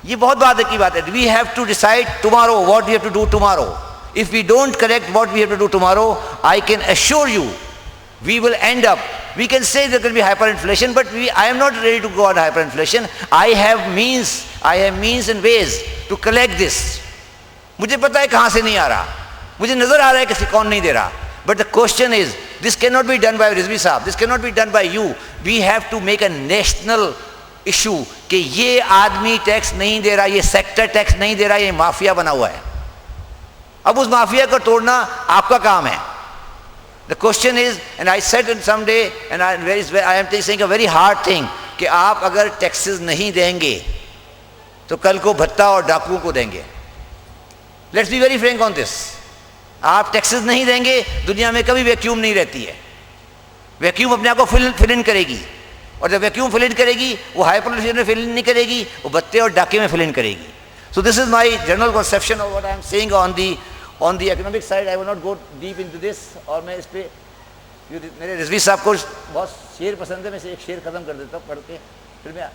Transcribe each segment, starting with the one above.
ये बहुत बात की बात है. We have to decide tomorrow what we have to do tomorrow. If we don't correct what we have to do tomorrow, I can assure you, we will end up. We can say there will be hyperinflation, but I am not ready to go on hyperinflation. I have means and ways to collect this. मुझे पता है कहाँ से नहीं आ रहा, मुझे नजर आ रहा है किसी कौन नहीं दे रहा. But the question is, this cannot be done by Rizvi Saab. This cannot be done by you. We have to make a national issue कि ये आदमी टैक्स नहीं दे रहा, ये सेक्टर टैक्स नहीं दे रहा, ये माफिया बना हुआ है. अब उस माफिया को तोड़ना आपका काम है. The question is, and I said it someday, and I am saying a very hard thing, कि आप अगर टैक्सेस नहीं देंगे तो कल को भत्ता और डाकुओं को देंगे. Let's be very frank on this. आप टैक्सेस नहीं देंगे, दुनिया में कभी वैक्यूम नहीं रहती है. वैक्यूम अपने आप को फिल इन करेगी, और जब वैक्यूम फिल इन करेगी वो हाइपरइन्फ्लेशन में फिल इन नहीं करेगी, वो भत्ते और डाके में फिल इन करेगी. So this is my general conception of what I am saying on the economic side. I will not go deep into this. और मैं इस पे मेरे रिजवी साहब को बहुत शेर पसंद है, मैं से एक शेर ख़त्म कर देता हूँ पढ़ के, फिर मैं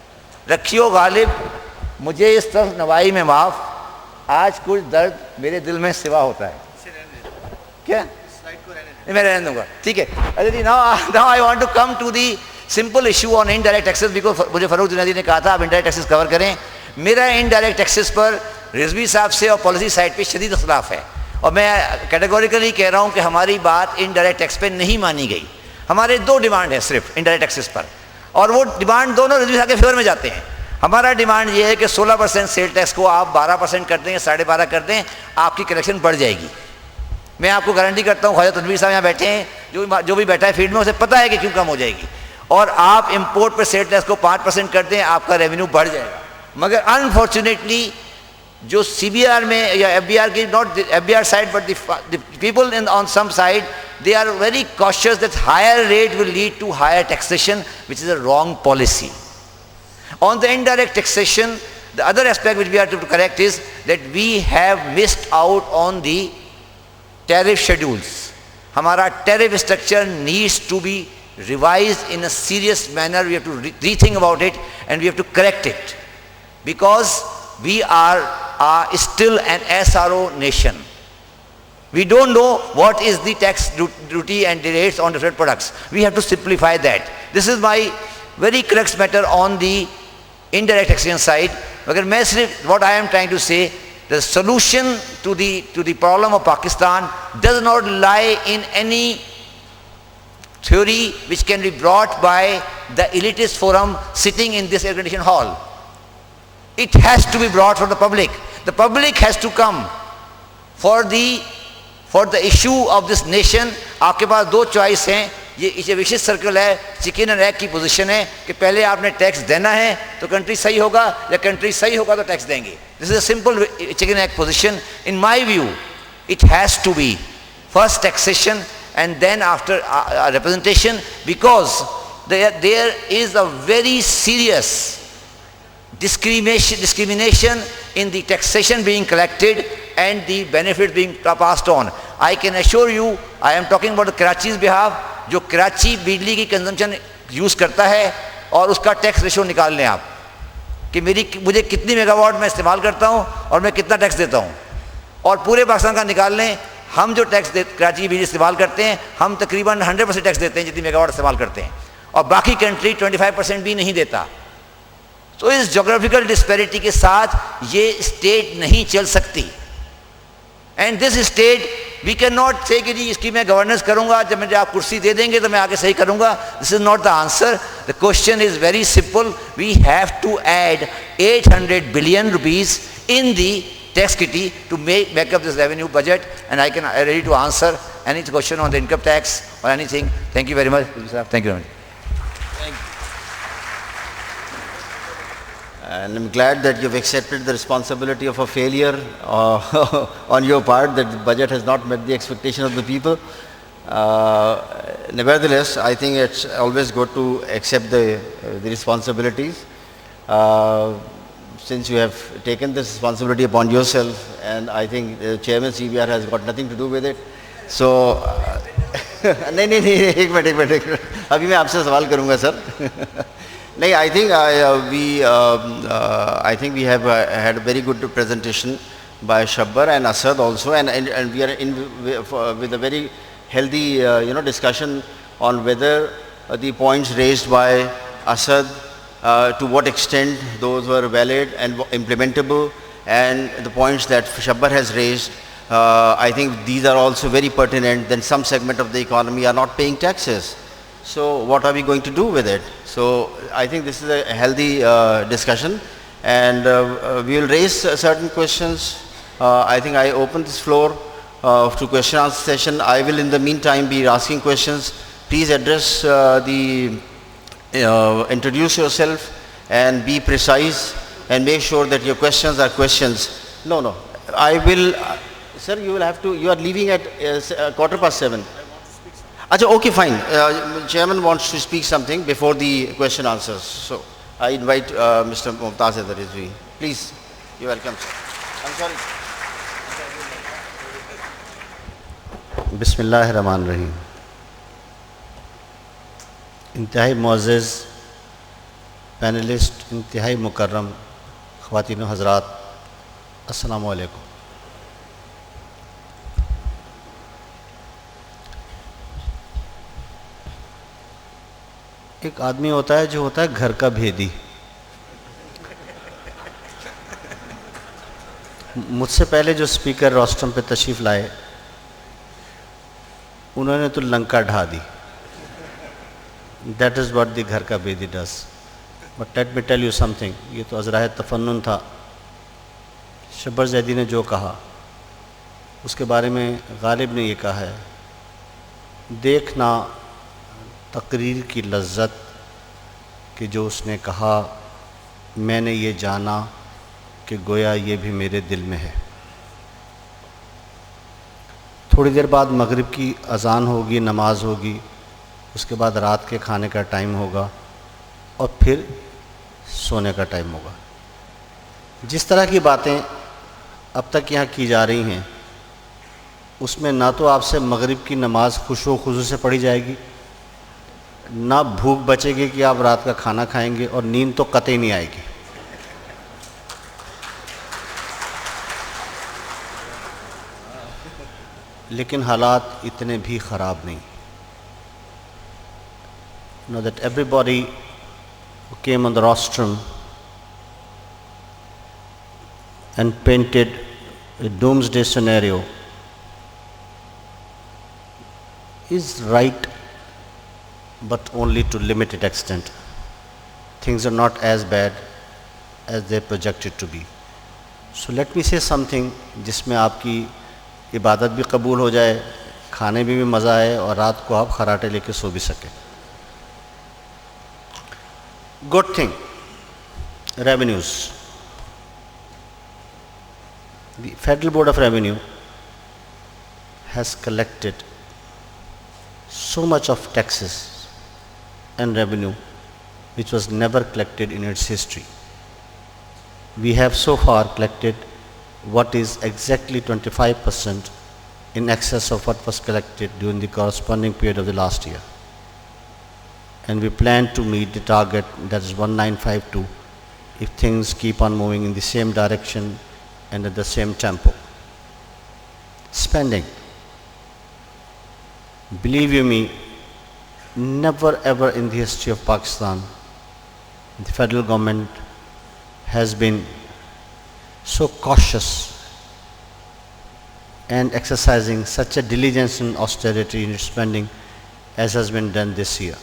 रखियो गालिब मुझे इस तरफ नवाई में माफ़, आज कुछ दर्द मेरे दिल में सिवा होता है. क्या मैं रहने दूंगा, ठीक है. अरे now I want to come to the simple issue on indirect taxes, because मुझे फरूक जुनैदी ने कहा था आप indirect taxes कवर करें. मेरा indirect taxes पर रिजवी साहब से और पॉलिसी साइड पे शदीद इख्तिलाफ है, और मैं कैटेगोरिकली कह रहा हूँ कि हमारी बात इनडायरेक्ट टैक्स पे नहीं मानी गई. हमारे दो डिमांड है सिर्फ इनडायरेक्ट टैक्सेस पर, और वो डिमांड दोनों रिजवी साहब के फेवर में जाते हैं. हमारा डिमांड ये है कि 16% सेल टैक्स को आप 12% कर दें या 12.5% कर दें, आपकी कलेक्शन बढ़ जाएगी. मैं आपको गारंटी करता हूँ, ख्वाजा तनवीर साहब यहाँ बैठे हैं, जो भी बैठा है फील्ड में, उसे पता है कि क्यों कम हो जाएगी. और आप इंपोर्ट पर सेल टैक्स को 5% कर दें, आपका रेवेन्यू बढ़ जाएगा. मगर अनफॉर्चुनेटली जो CBR में या FBR की, not FBR side but the people in on some side, they are very cautious that higher rate will lead to higher taxation, which is a wrong policy. On the indirect taxation, the other aspect which we have to correct is that we have missed out on the tariff schedules. हमारा tariff structure needs to be revised in a serious manner. We have to rethink about it, and we have to correct it, because we are still an SRO nation. We don't know what is the tax duty and the rates on different products. We have to simplify that. This is my very crux matter on the indirect taxation side. Agar main sirf what I am trying to say, the solution to the problem of Pakistan does not lie in any theory which can be brought by the elitist forum sitting in this organization hall. It has to be brought from the public. The public has to come for the issue of this nation. आपके पास दो choice हैं. ये विशेष circle है, chicken and egg की position है कि पहले आपने टैक्स देना है तो कंट्री सही होगा, या कंट्री सही होगा तो टैक्स देंगे. This is a simple chicken egg position. In my view it has to be first taxation and then after representation, because there is a very serious discrimination in the taxation being collected and the benefit being passed on. I can assure you, I am talking about the Karachi's behalf, जो कराची बिजली की consumption use करता है और उसका tax ratio निकाल लें आप कि मुझे कितनी मेगावाट मैं इस्तेमाल करता हूँ और मैं कितना टैक्स देता हूँ, और पूरे पाकिस्तान का निकाल लें. हम जो टैक्स कराची बिजली इस्तेमाल करते हैं, हम तकरीबन 100% टैक्स देते हैं जितनी मेगावाट इस्तेमाल करते हैं, और बाकी कंट्री 25% भी नहीं देता. तो इस जोग्राफिकल डिस्पैरिटी के साथ ये स्टेट नहीं चल सकती. And this state we can not say कि जी इसकी मैं गवर्नेंस करूंगा, जब मुझे आप कुर्सी दे देंगे तो मैं आगे सही करूंगा. This is not the answer. The question is very simple. We have to add 800 billion rupees in the tax kitty to make up this revenue budget, and I'm ready to answer any question on the income tax or anything. Thank you very much. Thank you very much. Thank you. And I'm glad that you've accepted the responsibility of a failure on your part, that the budget has not met the expectation of the people. Nevertheless, I think it's always good to accept the responsibilities. Since you have taken this responsibility upon yourself, and I think the chairman CBR has got nothing to do with it. So, नहीं एक minute अभी मैं आपसे सवाल करूंगा sir. No, I think we have had a very good presentation by Shabbar and Asad also, and we are with a very healthy discussion on whether the points raised by Asad to what extent those were valid and implementable, and the points that Shabbar has raised. I think these are also very pertinent. Then some segment of the economy are not paying taxes. So what are we going to do with it? So I think this is a healthy discussion, and we will raise certain questions. I think I open this floor to question answer session. I will in the meantime be asking questions. Please address introduce yourself and be precise and make sure that your questions are questions. No, I will, sir, you will have to, you are leaving at 7:15. Achha, okay, fine. Chairman wants to speak something before the question answers. So I invite Mr. Mumtaz Rizvi. Please, you are welcome, sir. I'm sorry. बिस्मिल्लाहिर्रहमानिर्रहीम। इंतहाई मुअज़्ज़ज़ panelist, इंतहाई मुकर्रम ख़वातीन व हज़रात, अस्सलामु अलैकुम। एक आदमी होता है जो होता है घर का भेदी। मुझसे पहले जो स्पीकर रोस्टम पे तशरीफ़ लाए उन्होंने तो लंका ढा दी। दैट इज़ व्हाट द घर का बेदी does. But let me tell you something, ये तो अज़राए तफन्नुन था। शब्बर ज़ैदी ने जो कहा उसके बारे में गालिब ने ये कहा है, देखना तकरीर की लज्जत कि जो उसने कहा मैंने ये जाना कि गोया ये भी मेरे दिल में है। थोड़ी देर बाद मगरिब की अज़ान होगी, नमाज होगी, उसके बाद रात के खाने का टाइम होगा और फिर सोने का टाइम होगा। जिस तरह की बातें अब तक यहाँ की जा रही हैं उसमें ना तो आपसे मगरिब की नमाज खुशो खुशू से पढ़ी जाएगी, ना भूख बचेगी कि आप रात का खाना खाएंगे, और नींद तो कतई नहीं आएगी। लेकिन हालात इतने भी ख़राब नहीं। Know that everybody who came on the rostrum and painted a doomsday scenario is right, but only to limited extent. Things are not as bad as they projected to be. So let me say something जिसमें आपकी इबादत भी कबूल हो जाए, खाने में भी मज़ा आए और रात को आप खराटे लेके सो भी सकें। Good thing, revenues. The Federal Board of Revenue has collected so much of taxes and revenue which was never collected in its history. We have so far collected what is exactly 25% in excess of what was collected during the corresponding period of the last year. And we plan to meet the target, that is 1952, if things keep on moving in the same direction and at the same tempo. Spending. Believe you me, never ever in the history of Pakistan, the federal government has been so cautious and exercising such a diligence and austerity in its spending as has been done this year.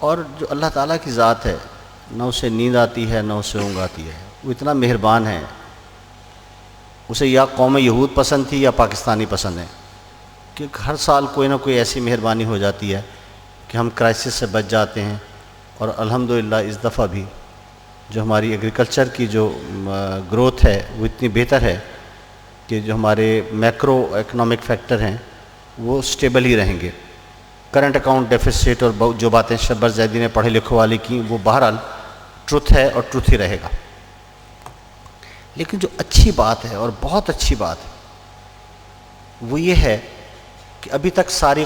और जो अल्लाह ताला की ज़ात है, न उसे नींद आती है न उसे ऊँघ आती है, वो इतना मेहरबान है। उसे या कौम यहूद पसंद थी या पाकिस्तानी पसंद है, कि हर साल कोई ना कोई ऐसी मेहरबानी हो जाती है कि हम क्राइसिस से बच जाते हैं। और अल्हम्दुलिल्लाह इस दफ़ा भी जो हमारी एग्रीकल्चर की जो ग्रोथ है वो इतनी बेहतर है कि जो हमारे मैक्रो इकोनॉमिक फैक्टर हैं वो स्टेबल ही रहेंगे। करंट अकाउंट डेफिसिट और जो बातें शब्बर ज़ैदी ने पढ़े लिखे वाली की, वो बहरहाल ट्रुथ है और ट्रुथ ही रहेगा। लेकिन जो अच्छी बात है और बहुत अच्छी बात है वो ये है कि अभी तक सारी